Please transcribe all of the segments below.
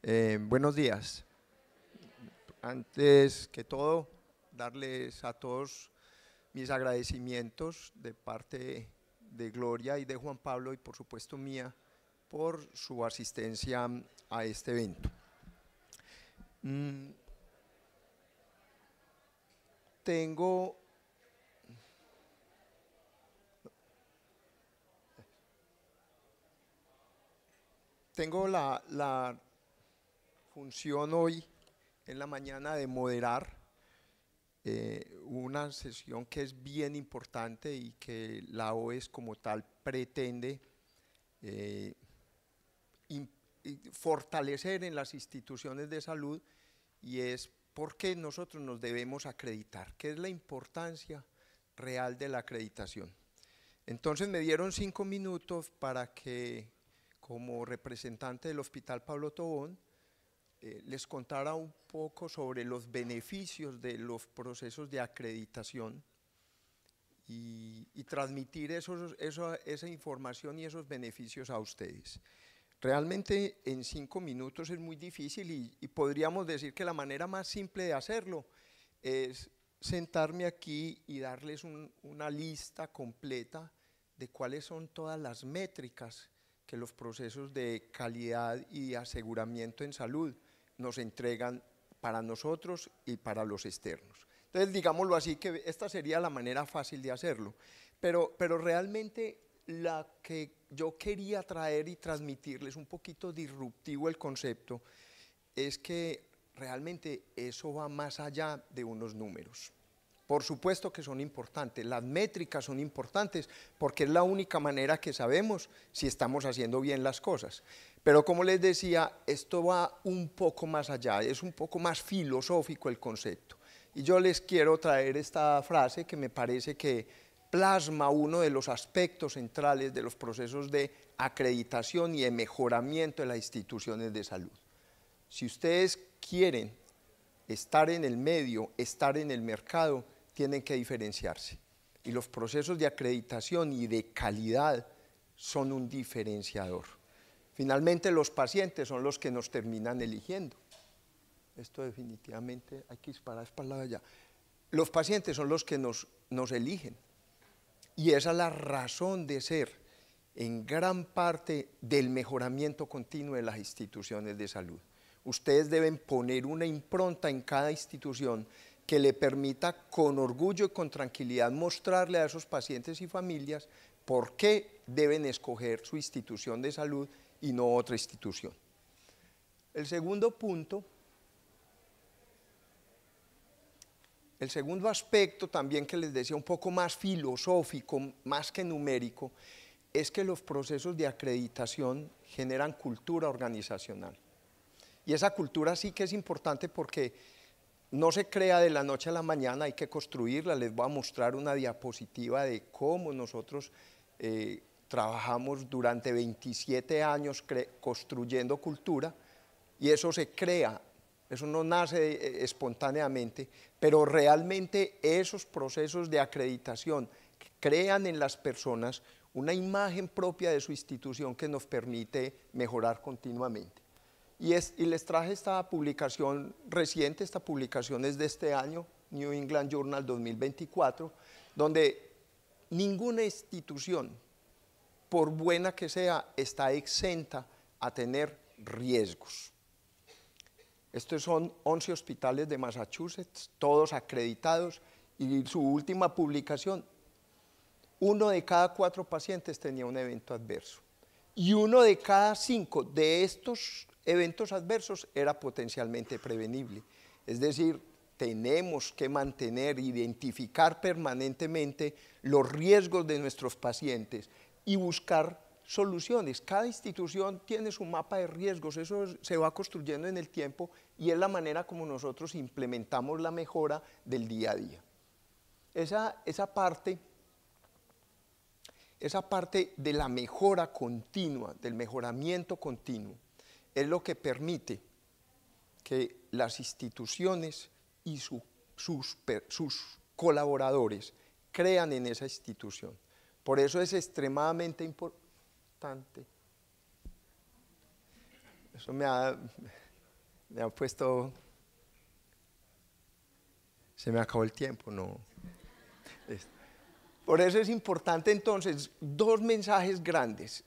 Buenos días. Antes que todo, darles a todos mis agradecimientos de parte de Gloria y de Juan Pablo y por supuesto mía por su asistencia a este evento. Tengo la función hoy en la mañana de moderar una sesión que es bien importante y que la OES como tal pretende fortalecer en las instituciones de salud, y es por qué nosotros nos debemos acreditar, qué es la importancia real de la acreditación. Entonces me dieron 5 minutos para que, como representante del Hospital Pablo Tobón, les contara un poco sobre los beneficios de los procesos de acreditación y transmitir esa información y esos beneficios a ustedes. Realmente en 5 minutos es muy difícil y podríamos decir que la manera más simple de hacerlo es sentarme aquí y darles una lista completa de cuáles son todas las métricas que los procesos de calidad y aseguramiento en salud nos entregan para nosotros y para los externos. Entonces, digámoslo así, que esta sería la manera fácil de hacerlo, pero realmente la que yo quería traer y transmitirles un poquito disruptivo el concepto es que realmente eso va más allá de unos números. Por supuesto que son importantes, las métricas son importantes porque es la única manera que sabemos si estamos haciendo bien las cosas. Pero como les decía, esto va un poco más allá, es un poco más filosófico el concepto. Y yo les quiero traer esta frase que me parece que plasma uno de los aspectos centrales de los procesos de acreditación y de mejoramiento de las instituciones de salud. Si ustedes quieren estar en el medio, estar en el mercado, tienen que diferenciarse. Y los procesos de acreditación y de calidad son un diferenciador. Finalmente, los pacientes son los que nos terminan eligiendo. Esto definitivamente hay que disparar para el lado de allá. Los pacientes son los que nos eligen. Y esa es la razón de ser en gran parte del mejoramiento continuo de las instituciones de salud. Ustedes deben poner una impronta en cada institución que le permita con orgullo y con tranquilidad mostrarle a esos pacientes y familias por qué deben escoger su institución de salud y no otra institución. El segundo punto, el segundo aspecto también que les decía un poco más filosófico, más que numérico, es que los procesos de acreditación generan cultura organizacional. Y esa cultura sí que es importante porque no se crea de la noche a la mañana, hay que construirla. Les voy a mostrar una diapositiva de cómo nosotros trabajamos durante 27 años construyendo cultura, y eso se crea, eso no nace espontáneamente, pero realmente esos procesos de acreditación crean en las personas una imagen propia de su institución que nos permite mejorar continuamente. Y les traje esta publicación reciente, esta publicación es de este año, New England Journal 2024, donde ninguna institución, por buena que sea, está exenta a tener riesgos. Estos son 11 hospitales de Massachusetts, todos acreditados, y su última publicación, 1 de cada 4 pacientes tenía un evento adverso. Y 1 de cada 5 de estos eventos adversos era potencialmente prevenible. Es decir, tenemos que mantener, identificar permanentemente los riesgos de nuestros pacientes y buscar soluciones. Cada institución tiene su mapa de riesgos, eso se va construyendo en el tiempo y es la manera como nosotros implementamos la mejora del día a día. Esa parte de la mejora continua, del mejoramiento continuo, es lo que permite que las instituciones y sus colaboradores crean en esa institución. Por eso es extremadamente importante. Eso me da Me han puesto, se me acabó el tiempo, no. Por eso es importante entonces, dos mensajes grandes.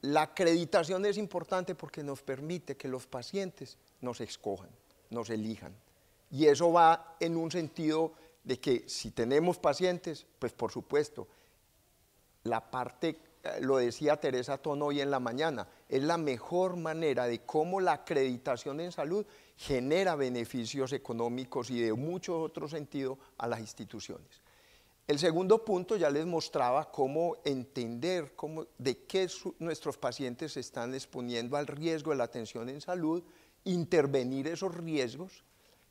La acreditación es importante porque nos permite que los pacientes nos escojan, nos elijan. Y eso va en un sentido de que si tenemos pacientes, pues por supuesto, la parte, lo decía Teresa Ton hoy en la mañana, es la mejor manera de cómo la acreditación en salud genera beneficios económicos y de mucho otro sentido a las instituciones. El segundo punto ya les mostraba cómo entender de qué nuestros pacientes se están exponiendo al riesgo de la atención en salud, intervenir esos riesgos,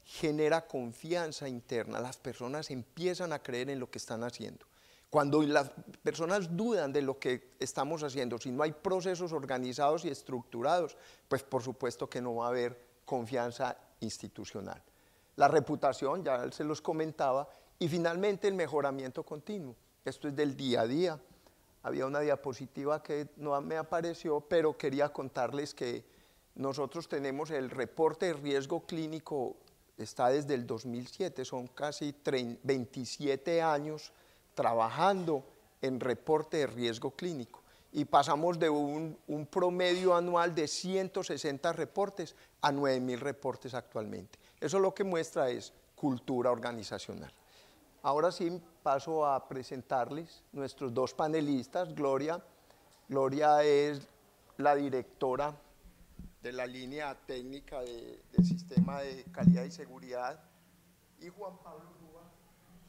genera confianza interna, las personas empiezan a creer en lo que están haciendo. Cuando las personas dudan de lo que estamos haciendo, si no hay procesos organizados y estructurados, pues por supuesto que no va a haber confianza institucional. La reputación, ya se los comentaba, y finalmente el mejoramiento continuo. Esto es del día a día. Había una diapositiva que no me apareció, pero quería contarles que nosotros tenemos el reporte de riesgo clínico, está desde el 2007, son casi 27 años trabajando en reporte de riesgo clínico. Y pasamos de un promedio anual de 160 reportes a 9.000 reportes actualmente. Eso lo que muestra es cultura organizacional. Ahora sí paso a presentarles nuestros dos panelistas. Gloria es la directora de la línea técnica del Sistema de Calidad y Seguridad, y Juan Pablo Rúa,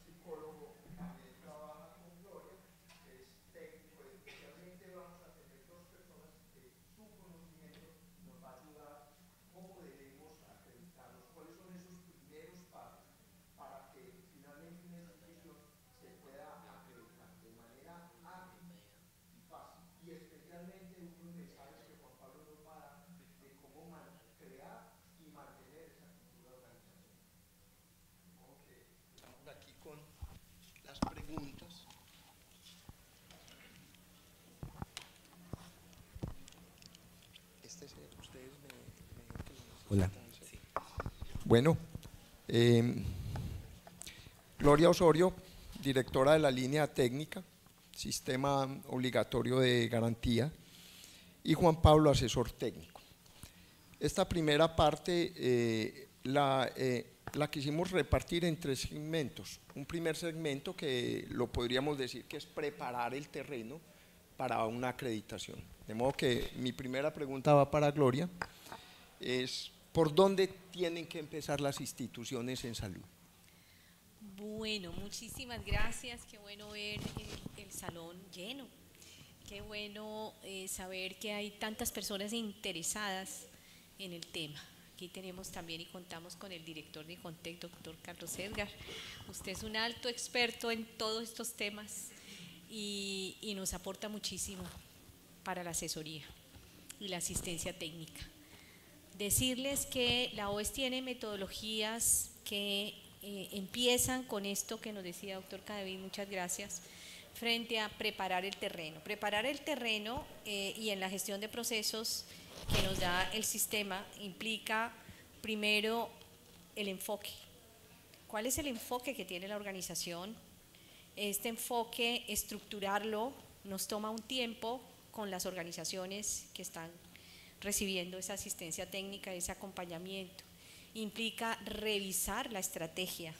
psicólogo, también trabaja con Gloria, es técnico. Especialmente vamos a tener dos personas que su conocimiento nos va a ayudar cómo debemos acreditarnos, cuáles son esos primeros pasos para que finalmente una institución se pueda acreditar de manera ágil y fácil, y especialmente unos mensajes que Juan Pablo nos va a dar de cómo crear y mantener esa cultura organizacional. Ok, estamos aquí con las preguntas. Ustedes me dijeron que lo necesitan. Hola. Sí. Bueno, Gloria Osorio, directora de la línea técnica, sistema obligatorio de garantía, y Juan Pablo, asesor técnico. Esta primera parte la quisimos repartir en tres segmentos. Un primer segmento que lo podríamos decir que es preparar el terreno para una acreditación. De modo que mi primera pregunta va para Gloria, es ¿por dónde tienen que empezar las instituciones en salud? Bueno, muchísimas gracias, qué bueno ver el salón lleno, qué bueno saber que hay tantas personas interesadas en el tema. Aquí tenemos también y contamos con el director de Contec, doctor Carlos Edgar. Usted es un alto experto en todos estos temas y nos aporta muchísimo para la asesoría y la asistencia técnica. Decirles que la OES tiene metodologías que empiezan con esto que nos decía doctor Cadavid, muchas gracias, frente a preparar el terreno. Preparar el terreno y en la gestión de procesos que nos da el sistema implica primero el enfoque. ¿Cuál es el enfoque que tiene la organización? Este enfoque, estructurarlo, nos toma un tiempo con las organizaciones que están recibiendo esa asistencia técnica, ese acompañamiento. Implica revisar la estrategia,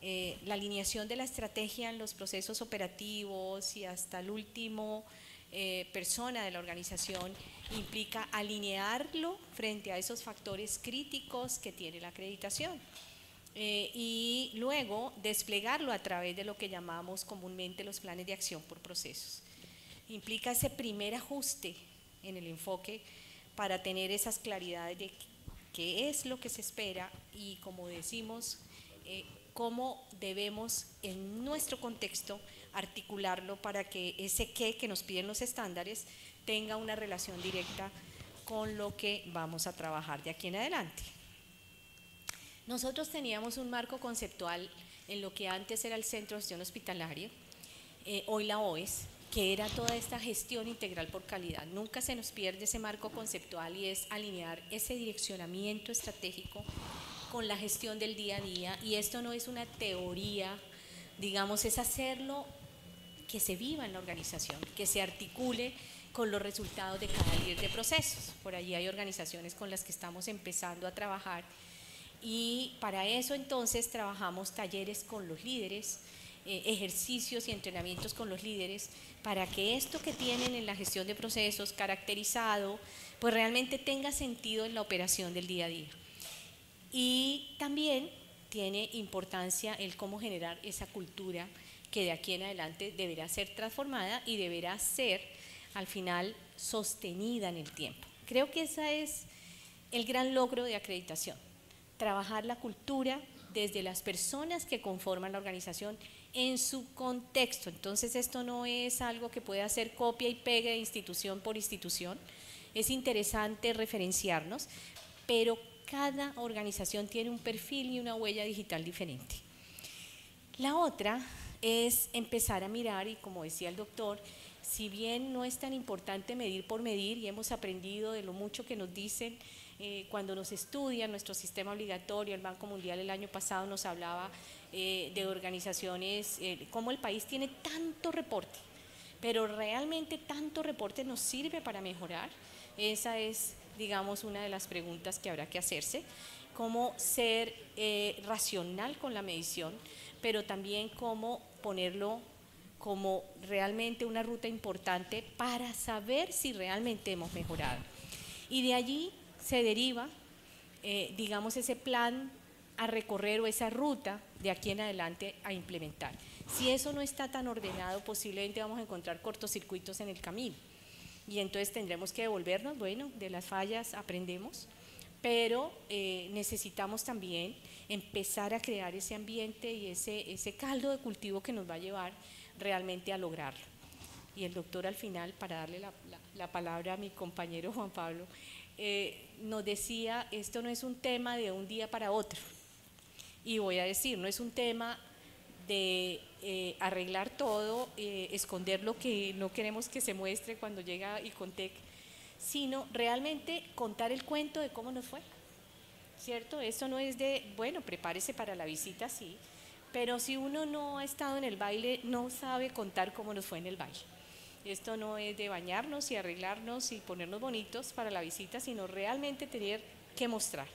la alineación de la estrategia en los procesos operativos y hasta el último persona de la organización, implica alinearlo frente a esos factores críticos que tiene la acreditación y luego desplegarlo a través de lo que llamamos comúnmente los planes de acción por procesos. Implica ese primer ajuste en el enfoque para tener esas claridades de qué es lo que se espera y, como decimos, cómo debemos en nuestro contexto articularlo para que ese qué que nos piden los estándares tenga una relación directa con lo que vamos a trabajar de aquí en adelante. Nosotros teníamos un marco conceptual en lo que antes era el Centro de Gestión Hospitalaria, hoy la OES, que era toda esta gestión integral por calidad. Nunca se nos pierde ese marco conceptual y es alinear ese direccionamiento estratégico con la gestión del día a día, y esto no es una teoría, digamos, es hacerlo que se viva en la organización, que se articule con los resultados de cada líder de procesos. Por allí hay organizaciones con las que estamos empezando a trabajar, y para eso entonces trabajamos talleres con los líderes, ejercicios y entrenamientos con los líderes, para que esto que tienen en la gestión de procesos caracterizado, pues realmente tenga sentido en la operación del día a día. Y también tiene importancia el cómo generar esa cultura que de aquí en adelante deberá ser transformada y deberá ser al final sostenida en el tiempo. Creo que ese es el gran logro de acreditación, trabajar la cultura desde las personas que conforman la organización en su contexto. Entonces esto no es algo que pueda hacer copia y pegue de institución por institución, es interesante referenciarnos, pero cada organización tiene un perfil y una huella digital diferente. La otra es empezar a mirar, y como decía el doctor, si bien no es tan importante medir por medir, y hemos aprendido de lo mucho que nos dicen cuando nos estudian nuestro sistema obligatorio, el Banco Mundial el año pasado nos hablaba de organizaciones, cómo el país tiene tanto reporte, pero realmente tanto reporte nos sirve para mejorar. Esa es, digamos, una de las preguntas que habrá que hacerse, cómo ser racional con la medición, pero también cómo ponerlo como realmente una ruta importante para saber si realmente hemos mejorado. Y de allí se deriva, digamos, ese plan a recorrer o esa ruta de aquí en adelante a implementar. Si eso no está tan ordenado, posiblemente vamos a encontrar cortocircuitos en el camino. Y entonces tendremos que devolvernos, bueno, de las fallas aprendemos, pero necesitamos también empezar a crear ese ambiente y ese caldo de cultivo que nos va a llevar realmente a lograrlo. Y el doctor al final, para darle la palabra a mi compañero Juan Pablo, nos decía, esto no es un tema de un día para otro, y voy a decir, no es un tema de arreglar todo, esconder lo que no queremos que se muestre cuando llega Icontec, sino realmente contar el cuento de cómo nos fue, ¿cierto? Esto no es de, bueno, prepárese para la visita, sí, pero si uno no ha estado en el baile, no sabe contar cómo nos fue en el baile. Esto no es de bañarnos y arreglarnos y ponernos bonitos para la visita, sino realmente tener que mostrar.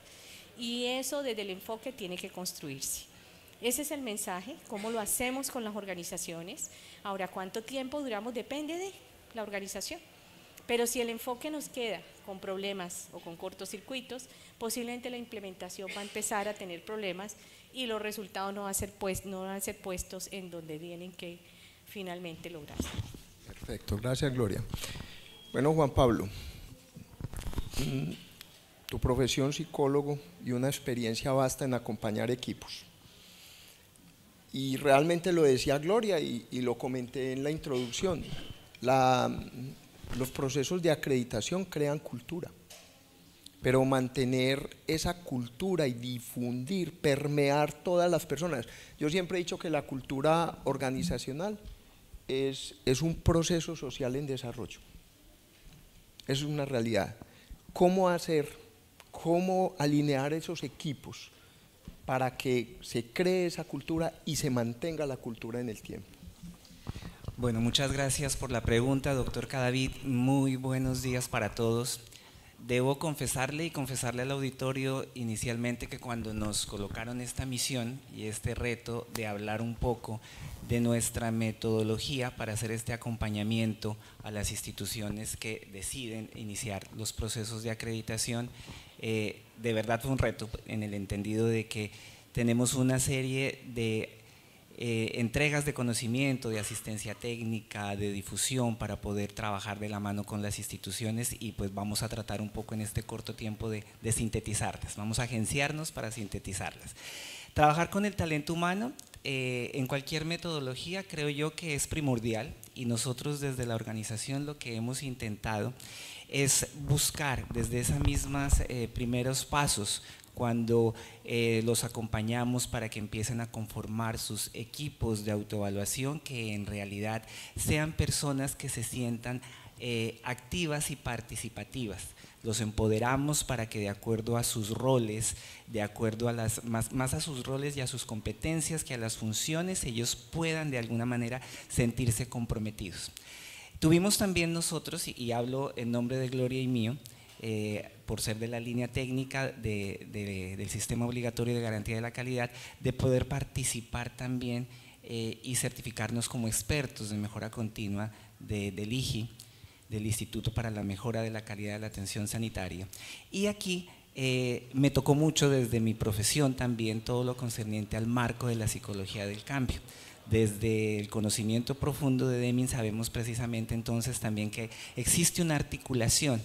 Y eso desde el enfoque tiene que construirse. Ese es el mensaje, cómo lo hacemos con las organizaciones. Ahora, ¿cuánto tiempo duramos? Depende de la organización. Pero si el enfoque nos queda con problemas o con cortocircuitos, posiblemente la implementación va a empezar a tener problemas y los resultados no van a ser puestos en donde tienen que finalmente lograrse. Perfecto, gracias Gloria. Bueno, Juan Pablo, tu profesión psicólogo y una experiencia vasta en acompañar equipos. Y realmente lo decía Gloria y lo comenté en la introducción, los procesos de acreditación crean cultura, pero mantener esa cultura y difundir, permear todas las personas. Yo siempre he dicho que la cultura organizacional es un proceso social en desarrollo, es una realidad. ¿Cómo hacer, cómo alinear esos equipos para que se cree esa cultura y se mantenga la cultura en el tiempo? Bueno, muchas gracias por la pregunta, doctor Cadavid. Muy buenos días para todos. Debo confesarle y confesarle al auditorio inicialmente que cuando nos colocaron esta misión y este reto de hablar un poco de nuestra metodología para hacer este acompañamiento a las instituciones que deciden iniciar los procesos de acreditación, de verdad fue un reto en el entendido de que tenemos una serie de entregas de conocimiento, de asistencia técnica, de difusión para poder trabajar de la mano con las instituciones y pues vamos a tratar un poco en este corto tiempo de sintetizarlas, vamos a agenciarnos para sintetizarlas. Trabajar con el talento humano en cualquier metodología creo yo que es primordial y nosotros desde la organización lo que hemos intentado es buscar desde esos mismos primeros pasos cuando los acompañamos para que empiecen a conformar sus equipos de autoevaluación, que en realidad sean personas que se sientan activas y participativas. Los empoderamos para que, de acuerdo a sus roles, de acuerdo a más a sus roles y a sus competencias que a las funciones, ellos puedan de alguna manera sentirse comprometidos. Tuvimos también nosotros, y hablo en nombre de Gloria y mío, por ser de la línea técnica del sistema obligatorio de garantía de la calidad, de poder participar también y certificarnos como expertos de mejora continua del IGI, del Instituto para la Mejora de la Calidad de la Atención Sanitaria. Y aquí me tocó mucho desde mi profesión también todo lo concerniente al marco de la psicología del cambio. Desde el conocimiento profundo de Deming sabemos precisamente entonces también que existe una articulación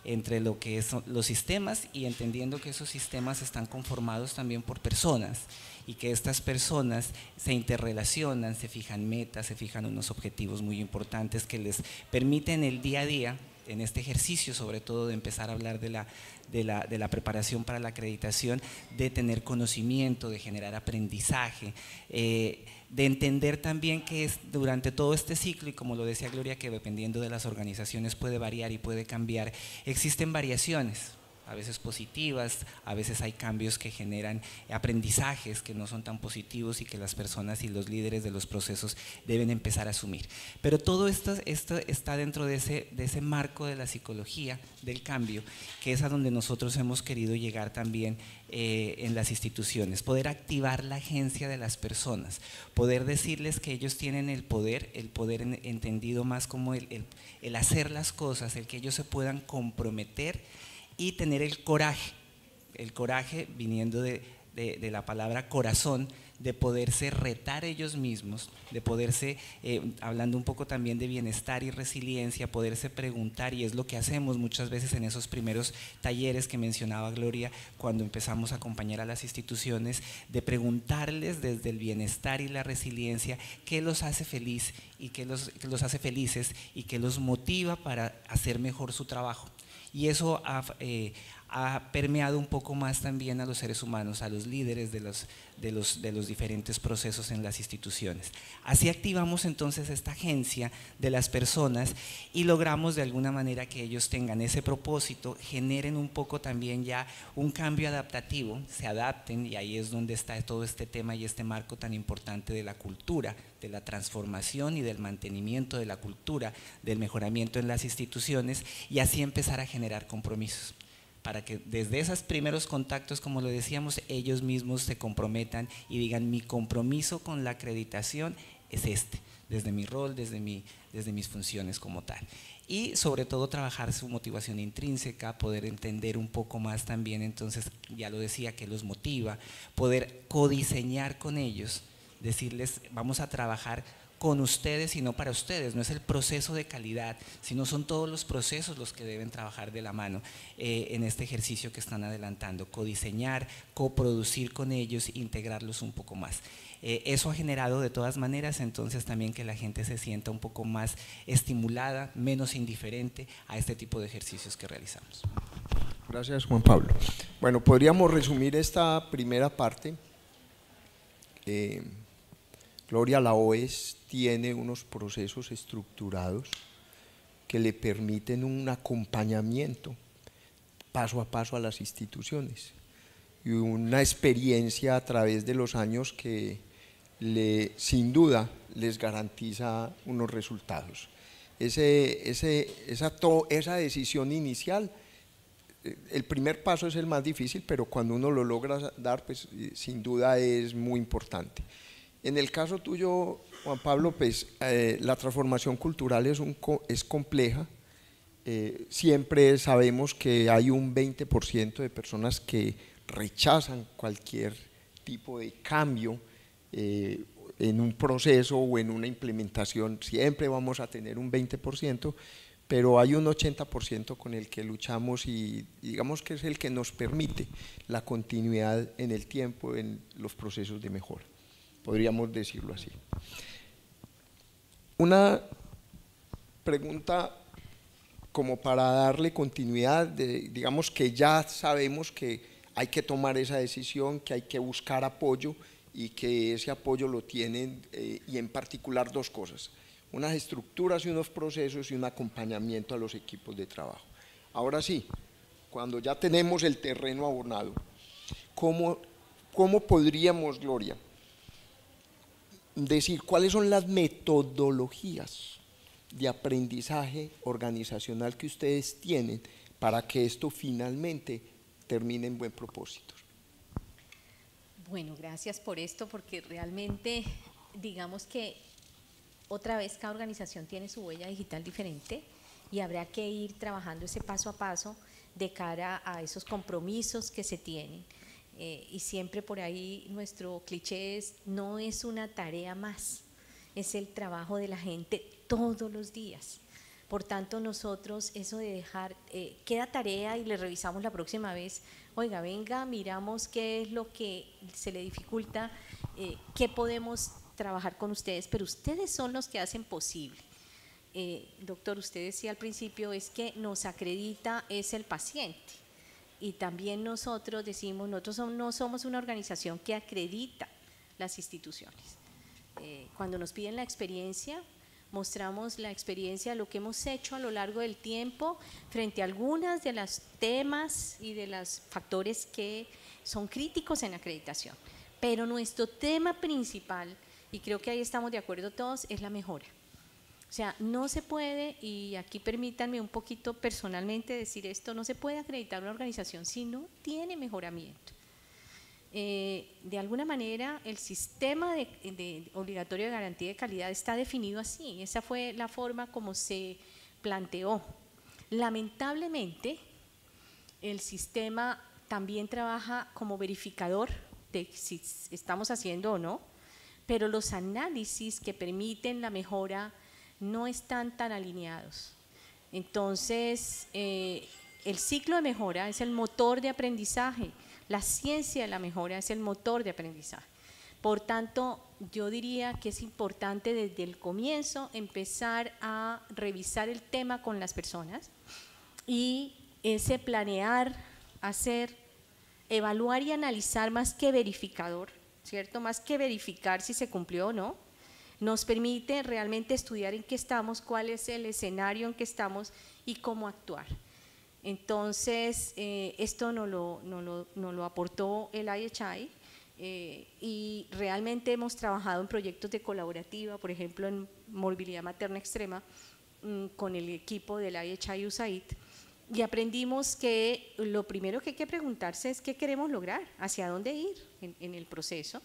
entre lo que son los sistemas, y entendiendo que esos sistemas están conformados también por personas, y que estas personas se interrelacionan, se fijan metas, se fijan unos objetivos muy importantes que les permiten el día a día, en este ejercicio sobre todo de empezar a hablar de la preparación para la acreditación, de tener conocimiento, de generar aprendizaje, de entender también que durante todo este ciclo, y como lo decía Gloria, que dependiendo de las organizaciones puede variar y puede cambiar, existen variaciones, a veces positivas, a veces hay cambios que generan aprendizajes que no son tan positivos y que las personas y los líderes de los procesos deben empezar a asumir. Pero todo esto está dentro de ese marco de la psicología del cambio, que es a donde nosotros hemos querido llegar también en las instituciones, poder activar la agencia de las personas, poder decirles que ellos tienen el poder entendido más como el hacer las cosas, el que ellos se puedan comprometer y tener el coraje viniendo de la palabra corazón, de poderse retar ellos mismos, de poderse, hablando un poco también de bienestar y resiliencia, poderse preguntar, y es lo que hacemos muchas veces en esos primeros talleres que mencionaba Gloria, cuando empezamos a acompañar a las instituciones, de preguntarles desde el bienestar y la resiliencia qué los hace feliz y qué los hace felices y qué los motiva para hacer mejor su trabajo. Y eso ha permeado un poco más también a los seres humanos, a los líderes de los diferentes procesos en las instituciones. Así activamos entonces esta agencia de las personas y logramos de alguna manera que ellos tengan ese propósito, generen un poco también ya un cambio adaptativo, se adapten, y ahí es donde está todo este tema y este marco tan importante de la cultura, de la transformación y del mantenimiento de la cultura, del mejoramiento en las instituciones, y así empezar a generar compromisos, para que desde esos primeros contactos, como lo decíamos, ellos mismos se comprometan y digan: mi compromiso con la acreditación es desde mi rol, desde mis funciones como tal. Y sobre todo trabajar su motivación intrínseca, poder entender un poco más también, entonces ya lo decía, que los motiva, poder codiseñar con ellos, decirles: vamos a trabajar con ustedes y no para ustedes, no es el proceso de calidad, sino son todos los procesos los que deben trabajar de la mano en este ejercicio que están adelantando, codiseñar, coproducir con ellos, integrarlos un poco más. Eso ha generado de todas maneras entonces también que la gente se sienta un poco más estimulada, menos indiferente a este tipo de ejercicios que realizamos. Gracias, Juan Pablo. Bueno, podríamos resumir esta primera parte. Gloria, la OES tiene unos procesos estructurados que le permiten un acompañamiento paso a paso a las instituciones y una experiencia a través de los años que sin duda les garantiza unos resultados. Esa decisión inicial, el primer paso es el más difícil, pero cuando uno lo logra dar, pues sin duda es muy importante. En el caso tuyo, Juan Pablo, pues la transformación cultural es compleja. Siempre sabemos que hay un 20% de personas que rechazan cualquier tipo de cambio en un proceso o en una implementación. Siempre vamos a tener un 20%, pero hay un 80% con el que luchamos y digamos que es el que nos permite la continuidad en el tiempo en los procesos de mejora. Podríamos decirlo así. Una pregunta como para darle continuidad, digamos que ya sabemos que hay que tomar esa decisión, que hay que buscar apoyo y que ese apoyo lo tienen, y en particular dos cosas: unas estructuras y unos procesos y un acompañamiento a los equipos de trabajo. Ahora sí, cuando ya tenemos el terreno abonado, ¿cómo podríamos, Gloria, decir cuáles son las metodologías de aprendizaje organizacional que ustedes tienen para que esto finalmente termine en buen propósito? Bueno, gracias por esto, porque realmente, digamos que otra vez cada organización tiene su huella digital diferente y habrá que ir trabajando ese paso a paso de cara a esos compromisos que se tienen. Y siempre por ahí nuestro cliché es: no es una tarea más, es el trabajo de la gente todos los días. Por tanto, nosotros eso de dejar, queda tarea y le revisamos la próxima vez: oiga, venga, miramos qué es lo que se le dificulta, qué podemos trabajar con ustedes, pero ustedes son los que hacen posible. Doctor, usted decía al principio, es que nos acredita es el paciente. Y también nosotros decimos, nosotros no somos una organización que acredita las instituciones. Cuando nos piden la experiencia, mostramos la experiencia, lo que hemos hecho a lo largo del tiempo frente a algunas de los temas y de los factores que son críticos en acreditación. Pero nuestro tema principal, y creo que ahí estamos de acuerdo todos, es la mejora. O sea, no se puede, y aquí permítanme un poquito personalmente decir esto, no se puede acreditar una organización si no tiene mejoramiento. De alguna manera, el sistema de obligatorio de garantía de calidad está definido así, esa fue la forma como se planteó. Lamentablemente, el sistema también trabaja como verificador de si estamos haciendo o no, pero los análisis que permiten la mejora no están tan alineados. Entonces, el ciclo de mejora es el motor de aprendizaje, la ciencia de la mejora es el motor de aprendizaje. Por tanto, yo diría que es importante desde el comienzo empezar a revisar el tema con las personas y ese planear, hacer, evaluar y analizar más que verificador, ¿cierto? Más que verificar si se cumplió o no, nos permite realmente estudiar en qué estamos, cuál es el escenario en que estamos y cómo actuar. Entonces, esto nos lo aportó el IHI, y realmente hemos trabajado en proyectos de colaborativa, por ejemplo en movilidad materna extrema, con el equipo del IHI USAID, y aprendimos que lo primero que hay que preguntarse es qué queremos lograr, hacia dónde ir en el proceso,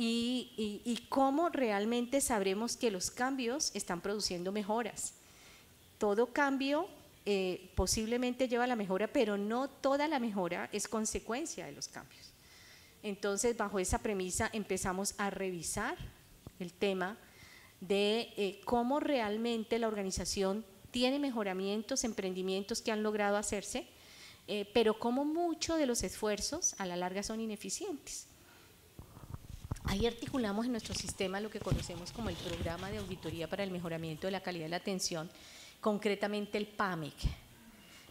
y cómo realmente sabremos que los cambios están produciendo mejoras. Todo cambio posiblemente lleva a la mejora, pero no toda la mejora es consecuencia de los cambios. Entonces, bajo esa premisa empezamos a revisar el tema de cómo realmente la organización tiene mejoramientos, emprendimientos que han logrado hacerse, pero cómo muchos de los esfuerzos a la larga son ineficientes. Ahí articulamos en nuestro sistema lo que conocemos como el Programa de Auditoría para el Mejoramiento de la Calidad de la Atención, concretamente el PAMIC,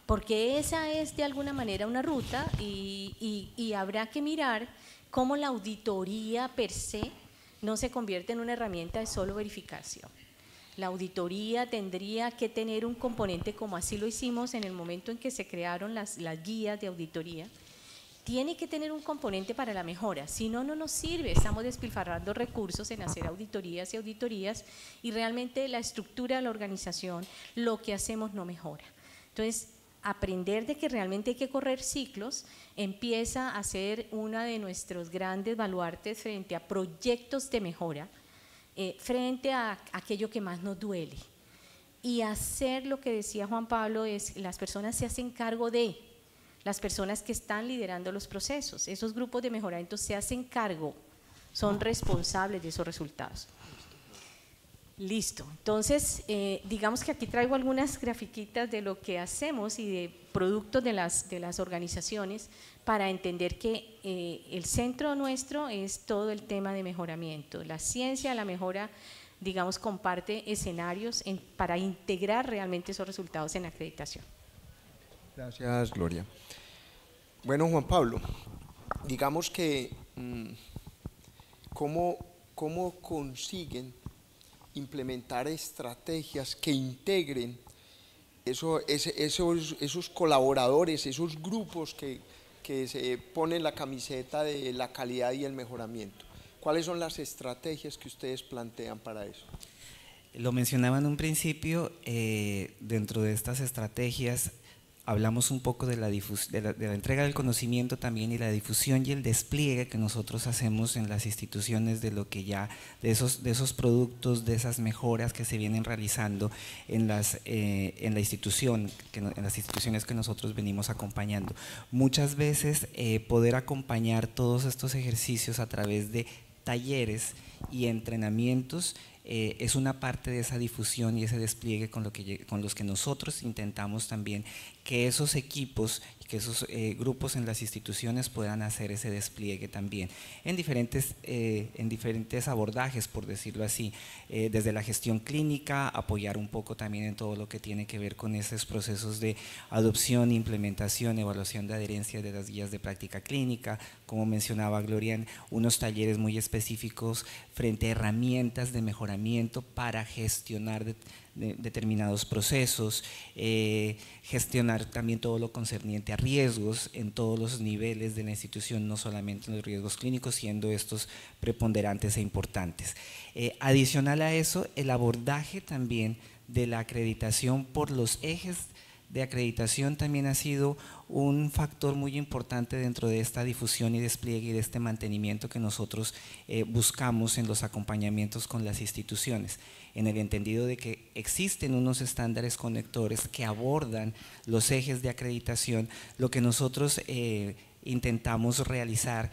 porque esa es de alguna manera una ruta y habrá que mirar cómo la auditoría per se no se convierte en una herramienta de solo verificación. La auditoría tendría que tener un componente, como así lo hicimos en el momento en que se crearon las guías de auditoría, tiene que tener un componente para la mejora, si no, no nos sirve, estamos despilfarrando recursos en hacer auditorías y auditorías y realmente la estructura de la organización, lo que hacemos no mejora. Entonces, aprender de que realmente hay que correr ciclos empieza a ser uno de nuestros grandes baluartes frente a proyectos de mejora, frente a aquello que más nos duele. Y hacer lo que decía Juan Pablo es, las personas se hacen cargo de, las personas que están liderando los procesos, esos grupos de mejoramiento se hacen cargo, son responsables de esos resultados. Listo, entonces digamos que aquí traigo algunas grafiquitas de lo que hacemos y de productos de las organizaciones para entender que el centro nuestro es todo el tema de mejoramiento. La ciencia, la mejora, digamos, comparte escenarios para integrar realmente esos resultados en acreditación. Gracias, Gloria. Bueno, Juan Pablo, digamos que ¿cómo consiguen implementar estrategias que integren esos colaboradores, esos grupos que se ponen la camiseta de la calidad y el mejoramiento? ¿Cuáles son las estrategias que ustedes plantean para eso? Lo mencionaba en un principio, dentro de estas estrategias hablamos un poco de la entrega del conocimiento también, y la difusión y el despliegue que nosotros hacemos en las instituciones de lo que ya, de esos productos, de esas mejoras que se vienen realizando en la institución, en las instituciones que nosotros venimos acompañando. Muchas veces poder acompañar todos estos ejercicios a través de talleres y entrenamientos es una parte de esa difusión y ese despliegue con los que nosotros intentamos también que esos equipos, que esos grupos en las instituciones puedan hacer ese despliegue también en diferentes abordajes, por decirlo así, desde la gestión clínica, apoyar un poco también en todo lo que tiene que ver con esos procesos de adopción, implementación, evaluación de adherencia de las guías de práctica clínica, como mencionaba Gloria, en unos talleres muy específicos frente a herramientas de mejoramiento para gestionar determinados procesos, gestionar también todo lo concerniente a riesgos en todos los niveles de la institución, no solamente en los riesgos clínicos, siendo estos preponderantes e importantes. Adicional a eso, el abordaje también de la acreditación por los ejes de acreditación también ha sido un factor muy importante dentro de esta difusión y despliegue y de este mantenimiento que nosotros buscamos en los acompañamientos con las instituciones, en el entendido de que existen unos estándares conectores que abordan los ejes de acreditación. Lo que nosotros intentamos realizar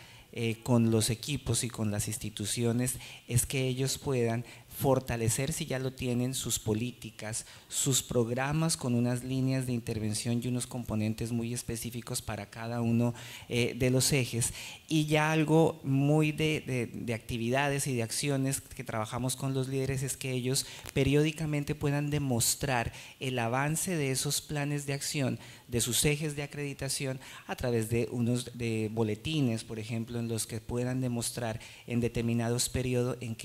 con los equipos y con las instituciones es que ellos puedan fortalecer, si ya lo tienen, sus políticas, sus programas con unas líneas de intervención y unos componentes muy específicos para cada uno de los ejes, y ya algo muy de actividades y de acciones que trabajamos con los líderes es que ellos periódicamente puedan demostrar el avance de esos planes de acción, de sus ejes de acreditación, a través de de boletines, por ejemplo, en los que puedan demostrar en determinados periodos en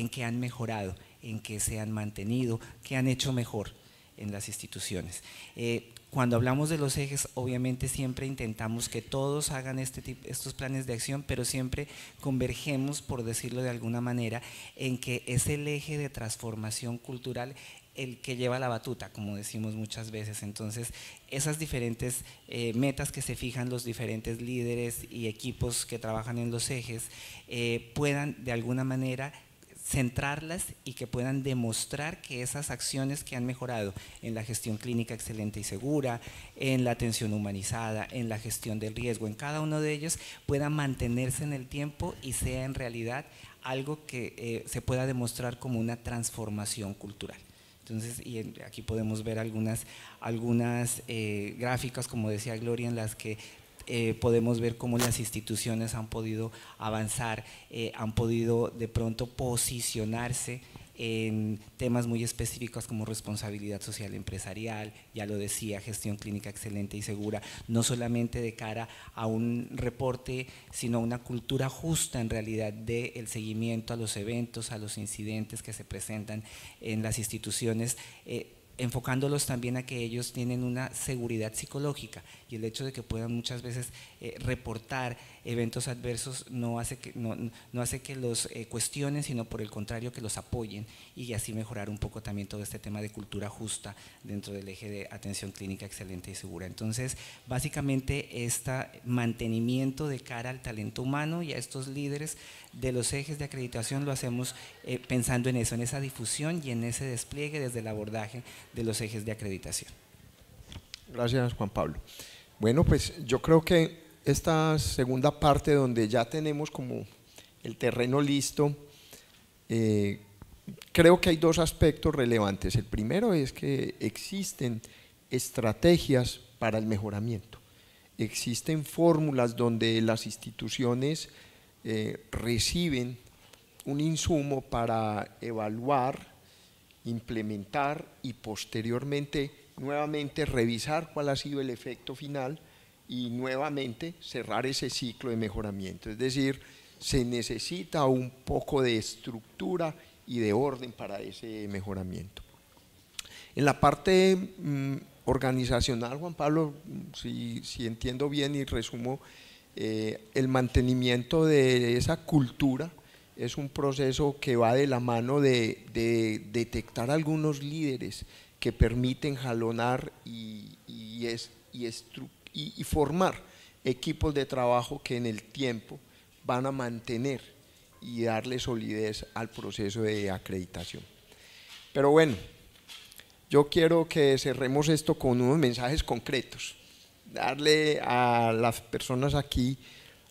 que han mejorado, en que se han mantenido, que han hecho mejor en las instituciones. Cuando hablamos de los ejes, obviamente siempre intentamos que todos hagan estos planes de acción, pero siempre convergemos, por decirlo de alguna manera, en que es el eje de transformación cultural el que lleva la batuta, como decimos muchas veces. Entonces, esas diferentes metas que se fijan los diferentes líderes y equipos que trabajan en los ejes puedan de alguna manera centrarlas y que puedan demostrar que esas acciones que han mejorado en la gestión clínica excelente y segura, en la atención humanizada, en la gestión del riesgo, en cada uno de ellos puedan mantenerse en el tiempo y sea en realidad algo que se pueda demostrar como una transformación cultural. Entonces, y aquí podemos ver algunas gráficas, como decía Gloria, en las que podemos ver cómo las instituciones han podido avanzar, han podido de pronto posicionarse en temas muy específicos como responsabilidad social empresarial, ya lo decía, gestión clínica excelente y segura, no solamente de cara a un reporte, sino a una cultura justa en realidad del seguimiento a los eventos, a los incidentes que se presentan en las instituciones, enfocándolos también a que ellos tienen una seguridad psicológica, y el hecho de que puedan muchas veces reportar eventos adversos no hace que los cuestionen, sino por el contrario que los apoyen, y así mejorar un poco también todo este tema de cultura justa dentro del eje de atención clínica excelente y segura. Entonces, básicamente este mantenimiento de cara al talento humano y a estos líderes de los ejes de acreditación lo hacemos pensando en eso, en esa difusión y en ese despliegue desde el abordaje de los ejes de acreditación. Gracias, Juan Pablo. Bueno, pues yo creo que esta segunda parte, donde ya tenemos como el terreno listo, creo que hay dos aspectos relevantes. El primero es que existen estrategias para el mejoramiento, existen fórmulas donde las instituciones reciben un insumo para evaluar, implementar y posteriormente nuevamente revisar cuál ha sido el efecto final y nuevamente cerrar ese ciclo de mejoramiento. Es decir, se necesita un poco de estructura y de orden para ese mejoramiento. En la parte organizacional, Juan Pablo, si entiendo bien y resumo, el mantenimiento de esa cultura es un proceso que va de la mano de detectar algunos líderes que permiten jalonar y formar equipos de trabajo que en el tiempo van a mantener y darle solidez al proceso de acreditación. Pero bueno, yo quiero que cerremos esto con unos mensajes concretos, darle a las personas aquí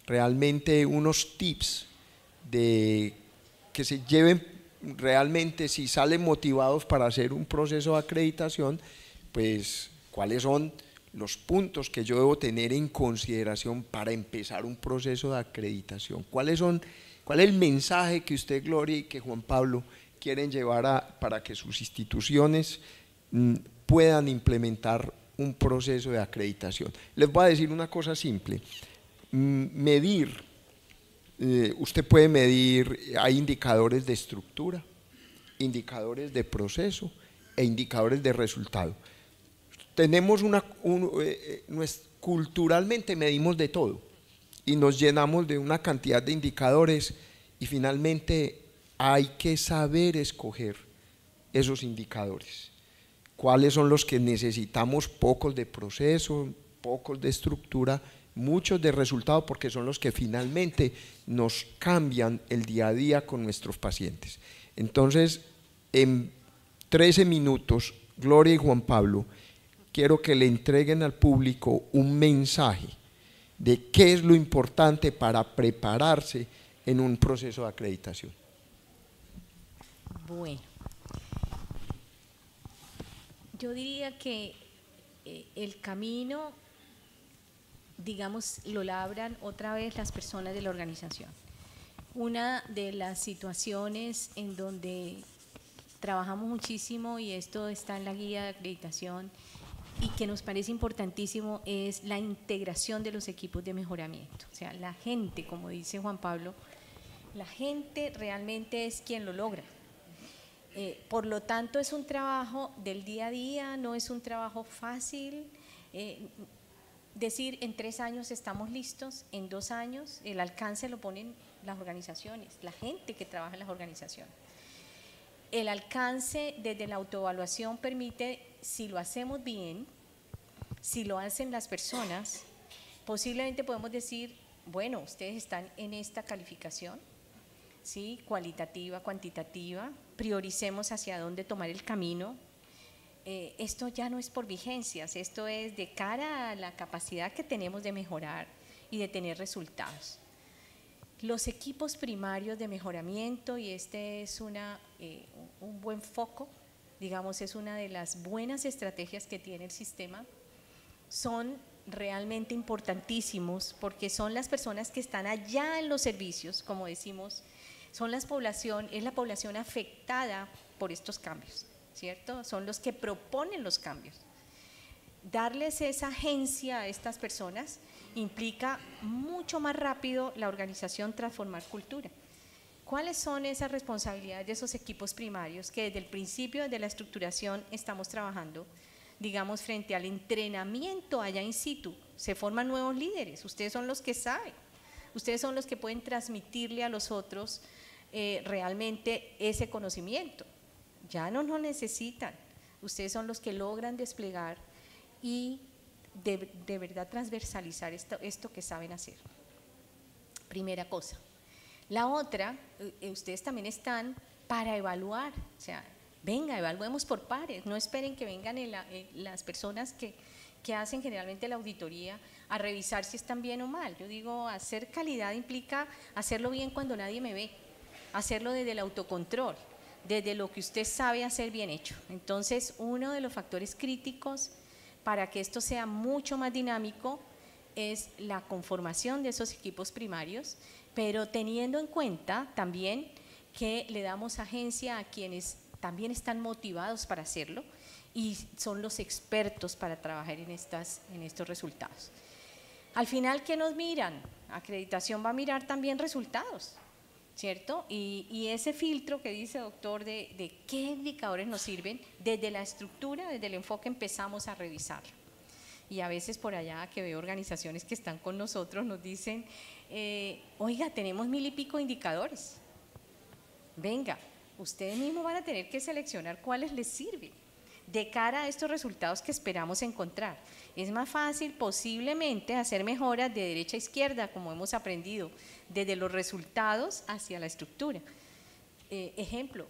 realmente unos tips de que se lleven realmente, si salen motivados para hacer un proceso de acreditación, pues cuáles son los puntos que yo debo tener en consideración para empezar un proceso de acreditación. ¿Cuál es el mensaje que usted, Gloria, y que Juan Pablo quieren llevar para que sus instituciones puedan implementar un proceso de acreditación? Les voy a decir una cosa simple. Medir, usted puede medir, hay indicadores de estructura, indicadores de proceso e indicadores de resultado. Tenemos culturalmente medimos de todo y nos llenamos de una cantidad de indicadores y finalmente hay que saber escoger esos indicadores. ¿Cuáles son los que necesitamos? Pocos de proceso, pocos de estructura, muchos de resultado, porque son los que finalmente nos cambian el día a día con nuestros pacientes. Entonces, en 13 minutos, Gloria y Juan Pablo, quiero que le entreguen al público un mensaje de qué es lo importante para prepararse en un proceso de acreditación. Bueno, yo diría que el camino, digamos, lo labran otra vez las personas de la organización. Una de las situaciones en donde trabajamos muchísimo, y esto está en la guía de acreditación, y que nos parece importantísimo, es la integración de los equipos de mejoramiento. O sea, la gente, como dice Juan Pablo, la gente realmente es quien lo logra. Por lo tanto, es un trabajo del día a día, no es un trabajo fácil. Decir en 3 años estamos listos, en 2 años, el alcance lo ponen las organizaciones, la gente que trabaja en las organizaciones. El alcance desde la autoevaluación permite, si lo hacemos bien, si lo hacen las personas, posiblemente podemos decir, bueno, ustedes están en esta calificación, ¿sí? Cualitativa, cuantitativa, prioricemos hacia dónde tomar el camino. Esto ya no es por vigencias, esto es de cara a la capacidad que tenemos de mejorar y de tener resultados. Los equipos primarios de mejoramiento, y este es un buen foco, digamos, es una de las buenas estrategias que tiene el sistema, son realmente importantísimos porque son las personas que están allá en los servicios, como decimos, es la población afectada por estos cambios, ¿cierto? Son los que proponen los cambios. Darles esa agencia a estas personas implica mucho más rápido la organización transformar cultura. ¿Cuáles son esas responsabilidades de esos equipos primarios que desde el principio de la estructuración estamos trabajando? Digamos, frente al entrenamiento allá in situ, se forman nuevos líderes, ustedes son los que saben, ustedes son los que pueden transmitirle a los otros realmente ese conocimiento. Ya no lo necesitan, ustedes son los que logran desplegar y de verdad transversalizar esto que saben hacer. Primera cosa. La otra, ustedes también están para evaluar, o sea, venga, evaluemos por pares, no esperen que vengan las personas que hacen generalmente la auditoría a revisar si están bien o mal. Yo digo, hacer calidad implica hacerlo bien cuando nadie me ve, hacerlo desde el autocontrol, desde lo que usted sabe hacer bien hecho. Entonces, uno de los factores críticos para que esto sea mucho más dinámico es la conformación de esos equipos primarios, pero teniendo en cuenta también que le damos agencia a quienes también están motivados para hacerlo y son los expertos para trabajar en estos resultados. Al final, ¿qué nos miran? Acreditación va a mirar también resultados, ¿cierto? Y ese filtro que dice doctor de qué indicadores nos sirven, desde la estructura, desde el enfoque empezamos a revisarlo. Y a veces por allá que veo organizaciones que están con nosotros nos dicen, oiga, tenemos 1000 y pico indicadores, venga, ustedes mismos van a tener que seleccionar cuáles les sirven de cara a estos resultados que esperamos encontrar. Es más fácil posiblemente hacer mejoras de derecha a izquierda, como hemos aprendido, desde los resultados hacia la estructura. Ejemplo,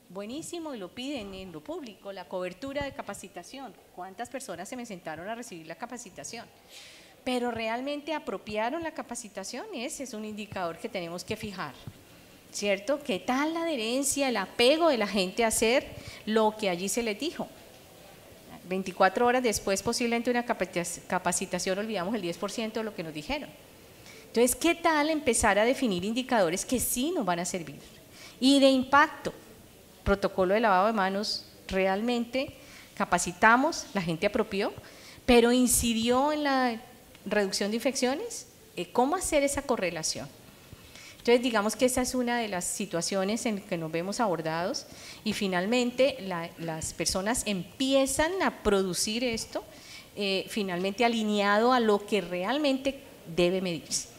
buenísimo, y lo piden en lo público, la cobertura de capacitación. ¿Cuántas personas se me sentaron a recibir la capacitación? Pero realmente apropiaron la capacitación, ese es un indicador que tenemos que fijar, ¿cierto? ¿Qué tal la adherencia, el apego de la gente a hacer lo que allí se les dijo? 24 horas después posiblemente una capacitación olvidamos el 10% de lo que nos dijeron. Entonces, ¿qué tal empezar a definir indicadores que sí nos van a servir? Y de impacto, protocolo de lavado de manos, realmente capacitamos, la gente apropió, pero incidió en la reducción de infecciones. ¿Cómo hacer esa correlación? Entonces, digamos que esa es una de las situaciones en que nos vemos abordados y finalmente las personas empiezan a producir esto, finalmente alineado a lo que realmente debe medirse.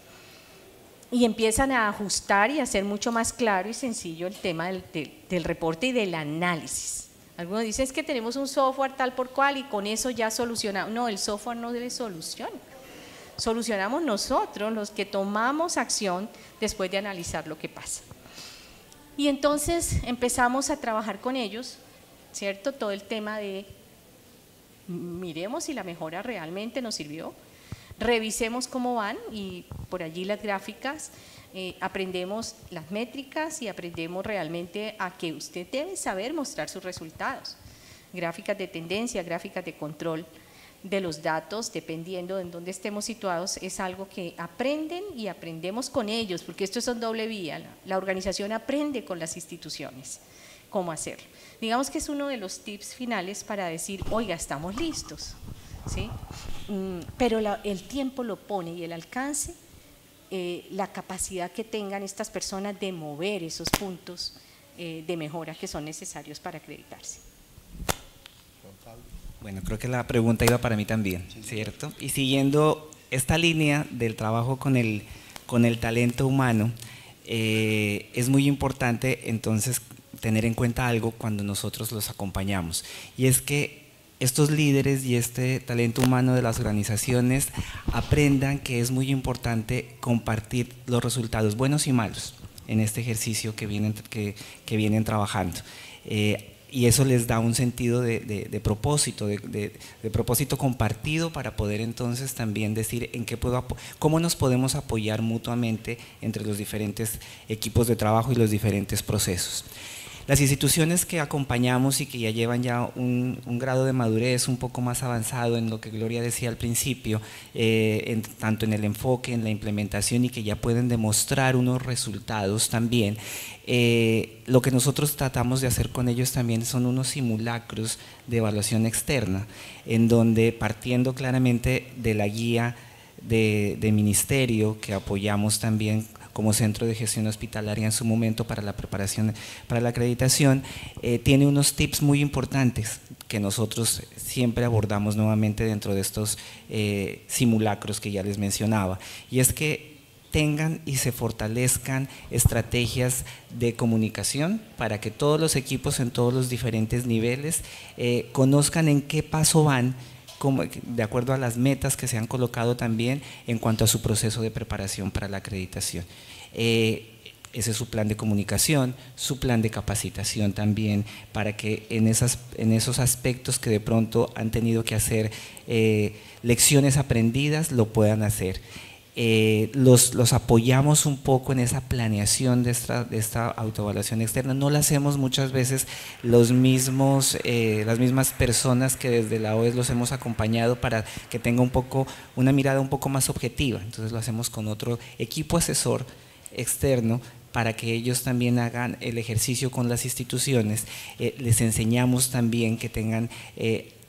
Y empiezan a ajustar y a hacer mucho más claro y sencillo el tema del reporte y del análisis. Algunos dicen es que tenemos un software tal por cual y con eso ya solucionamos. No, el software no debe solucionar. Solucionamos nosotros los que tomamos acción después de analizar lo que pasa. Y entonces empezamos a trabajar con ellos, ¿cierto? Todo el tema de miremos si la mejora realmente nos sirvió, revisemos cómo van y por allí las gráficas, aprendemos las métricas y aprendemos realmente a que usted debe saber mostrar sus resultados. Gráficas de tendencia, gráficas de control de los datos, dependiendo de en dónde estemos situados, es algo que aprenden y aprendemos con ellos, porque esto es un doble vía, la organización aprende con las instituciones cómo hacerlo. Digamos que es uno de los tips finales para decir, oiga, estamos listos, ¿sí? Pero el tiempo lo pone y el alcance, la capacidad que tengan estas personas de mover esos puntos de mejora que son necesarios para acreditarse. Bueno, creo que la pregunta iba para mí también, ¿cierto? Y siguiendo esta línea del trabajo con el talento humano, es muy importante entonces tener en cuenta algo cuando nosotros los acompañamos, y es que estos líderes y este talento humano de las organizaciones aprendan que es muy importante compartir los resultados buenos y malos en este ejercicio que vienen trabajando. Y eso les da un sentido de propósito, de propósito compartido para poder entonces también decir cómo nos podemos apoyar mutuamente entre los diferentes equipos de trabajo y los diferentes procesos. Las instituciones que acompañamos y que ya llevan un grado de madurez un poco más avanzado en lo que Gloria decía al principio, tanto en el enfoque, en la implementación, y que ya pueden demostrar unos resultados también, lo que nosotros tratamos de hacer con ellos también son unos simulacros de evaluación externa, en donde partiendo claramente de la guía de ministerio que apoyamos también como Centro de Gestión Hospitalaria en su momento para la preparación para la acreditación, tiene unos tips muy importantes que nosotros siempre abordamos nuevamente dentro de estos simulacros que ya les mencionaba, y es que tengan y se fortalezcan estrategias de comunicación para que todos los equipos en todos los diferentes niveles conozcan en qué paso van, de acuerdo a las metas que se han colocado también en cuanto a su proceso de preparación para la acreditación. Ese es su plan de comunicación, su plan de capacitación también, para que en esos aspectos que de pronto han tenido que hacer lecciones aprendidas, lo puedan hacer. Los apoyamos un poco en esa planeación de esta autoevaluación externa. No la hacemos muchas veces las mismas personas que desde la OES los hemos acompañado, para que tenga una mirada un poco más objetiva. Entonces lo hacemos con otro equipo asesor externo para que ellos también hagan el ejercicio con las instituciones. Les enseñamos también que tengan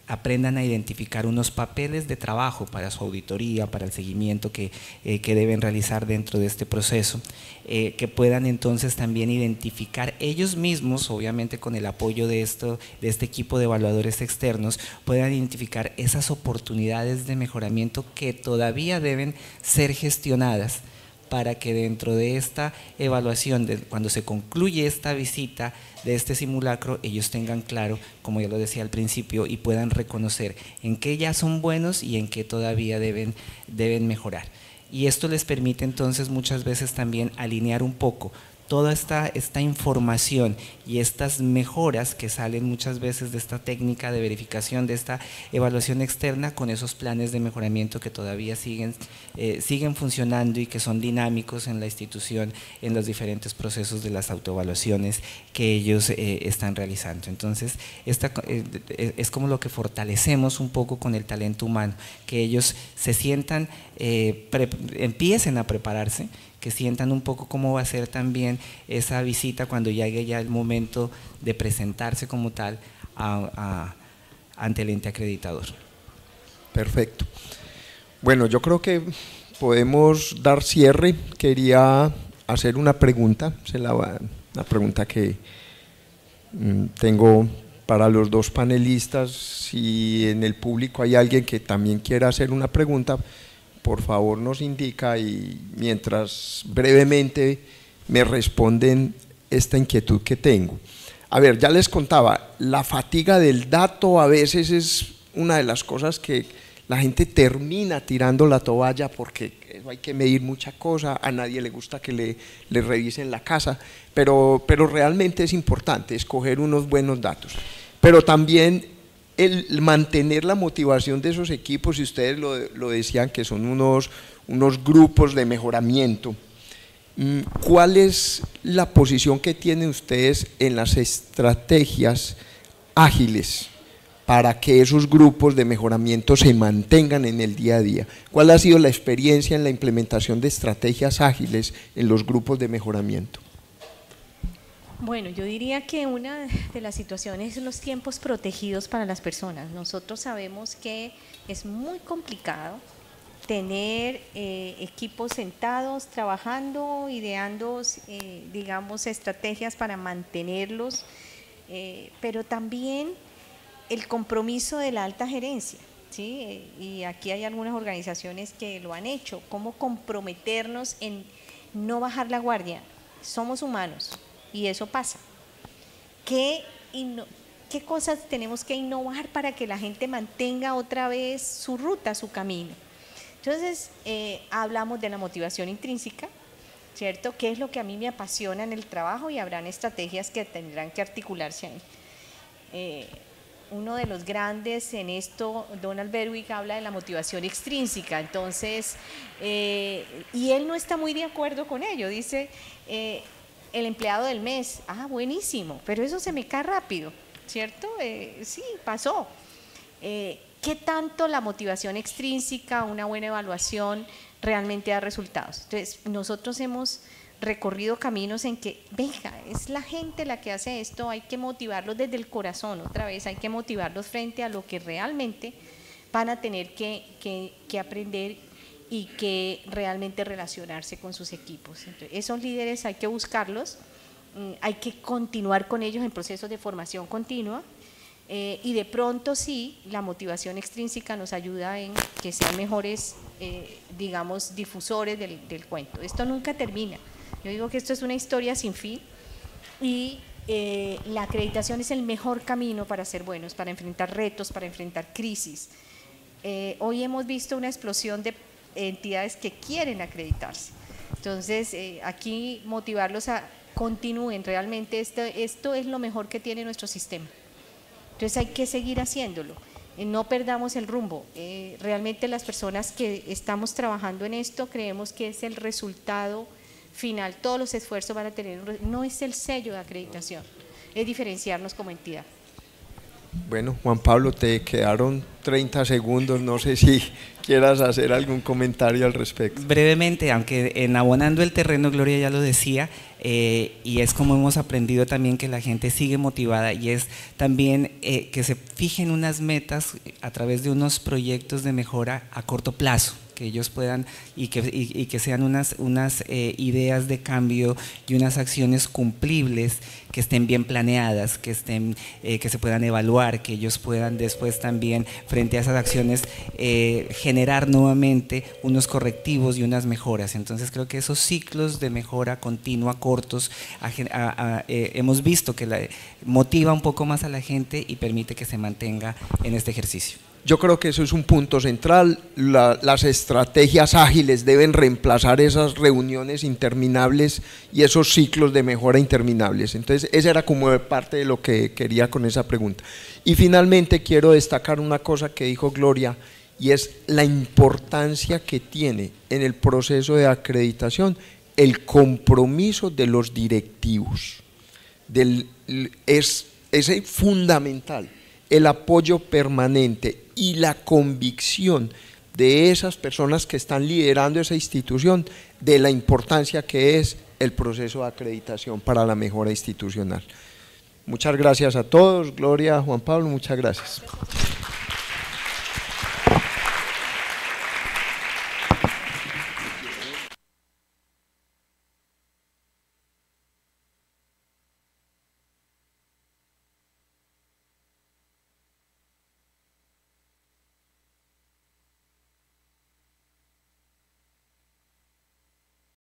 aprendan a identificar unos papeles de trabajo para su auditoría, para el seguimiento que deben realizar dentro de este proceso, que puedan entonces también identificar ellos mismos, obviamente con el apoyo de este equipo de evaluadores externos, puedan identificar esas oportunidades de mejoramiento que todavía deben ser gestionadas, para que dentro de esta evaluación, cuando se concluye esta visita de este simulacro, ellos tengan claro, como ya lo decía al principio, y puedan reconocer en qué ya son buenos y en qué todavía deben mejorar. Y esto les permite entonces muchas veces también alinear un poco toda esta información y estas mejoras que salen muchas veces de esta técnica de verificación, de esta evaluación externa, con esos planes de mejoramiento que todavía siguen funcionando y que son dinámicos en la institución, en los diferentes procesos de las autoevaluaciones que ellos están realizando. Entonces, es como lo que fortalecemos un poco con el talento humano, que ellos se sientan, empiecen a prepararse, que sientan un poco cómo va a ser también esa visita cuando llegue ya el momento de presentarse como tal ante el ente acreditador. Perfecto. Bueno, yo creo que podemos dar cierre. Quería hacer una pregunta, una pregunta que tengo para los dos panelistas. Si en el público hay alguien que también quiera hacer una pregunta, por favor nos indica, y mientras brevemente me responden esta inquietud que tengo. A ver, ya les contaba, la fatiga del dato a veces es una de las cosas que la gente termina tirando la toalla, porque hay que medir mucha cosa, a nadie le gusta que le revisen la casa, pero realmente es importante escoger unos buenos datos. Pero también el mantener la motivación de esos equipos, y ustedes lo decían, que son unos grupos de mejoramiento. ¿Cuál es la posición que tienen ustedes en las estrategias ágiles para que esos grupos de mejoramiento se mantengan en el día a día? ¿Cuál ha sido la experiencia en la implementación de estrategias ágiles en los grupos de mejoramiento? Bueno, yo diría que una de las situaciones es los tiempos protegidos para las personas. Nosotros sabemos que es muy complicado tener equipos sentados, trabajando, ideando, digamos, estrategias para mantenerlos, pero también el compromiso de la alta gerencia, ¿sí? Y aquí hay algunas organizaciones que lo han hecho, cómo comprometernos en no bajar la guardia. Somos humanos. Y eso pasa. ¿Qué cosas tenemos que innovar para que la gente mantenga otra vez su ruta, su camino? Entonces, hablamos de la motivación intrínseca, ¿cierto? ¿Qué es lo que a mí me apasiona en el trabajo? Y habrán estrategias que tendrán que articularse ahí. Uno de los grandes en esto, Donald Berwick, habla de la motivación extrínseca. Entonces, y él no está muy de acuerdo con ello. Dice, el empleado del mes, buenísimo, pero eso se me cae rápido, ¿cierto? Sí, pasó. ¿Qué tanto la motivación extrínseca, una buena evaluación, realmente da resultados? Entonces, nosotros hemos recorrido caminos en que, venga, es la gente la que hace esto, hay que motivarlos desde el corazón, otra vez, hay que motivarlos frente a lo que realmente van a tener que aprender y que realmente relacionarse con sus equipos. Entonces, esos líderes hay que buscarlos, hay que continuar con ellos en procesos de formación continua, y de pronto sí, la motivación extrínseca nos ayuda en que sean mejores, digamos, difusores del cuento. Esto nunca termina. Yo digo que esto es una historia sin fin, y la acreditación es el mejor camino para ser buenos, para enfrentar retos, para enfrentar crisis. Hoy hemos visto una explosión de entidades que quieren acreditarse. Entonces, aquí motivarlos a continúen, realmente esto es lo mejor que tiene nuestro sistema. Entonces hay que seguir haciéndolo, no perdamos el rumbo. Realmente las personas que estamos trabajando en esto creemos que es el resultado final, todos los esfuerzos van a tener, no es el sello de acreditación, es diferenciarnos como entidad. Bueno, Juan Pablo, te quedaron 30 segundos, no sé si quieras hacer algún comentario al respecto. Brevemente, aunque en Abonando el Terreno, Gloria ya lo decía, y es como hemos aprendido también que la gente sigue motivada, y es también que se fijen unas metas a través de unos proyectos de mejora a corto plazo, que ellos puedan y que sean unas ideas de cambio y unas acciones cumplibles, que estén bien planeadas, que se puedan evaluar, que ellos puedan después también frente a esas acciones generar nuevamente unos correctivos y unas mejoras. Entonces creo que esos ciclos de mejora continua cortos hemos visto que motiva un poco más a la gente y permite que se mantenga en este ejercicio. Yo creo que eso es un punto central. Las estrategias ágiles deben reemplazar esas reuniones interminables y esos ciclos de mejora interminables. Entonces, esa era como parte de lo que quería con esa pregunta. Y finalmente quiero destacar una cosa que dijo Gloria, y es la importancia que tiene en el proceso de acreditación el compromiso de los directivos. Es fundamental el apoyo permanente y la convicción de esas personas que están liderando esa institución de la importancia que es el proceso de acreditación para la mejora institucional. Muchas gracias a todos. Gloria, Juan Pablo, muchas gracias.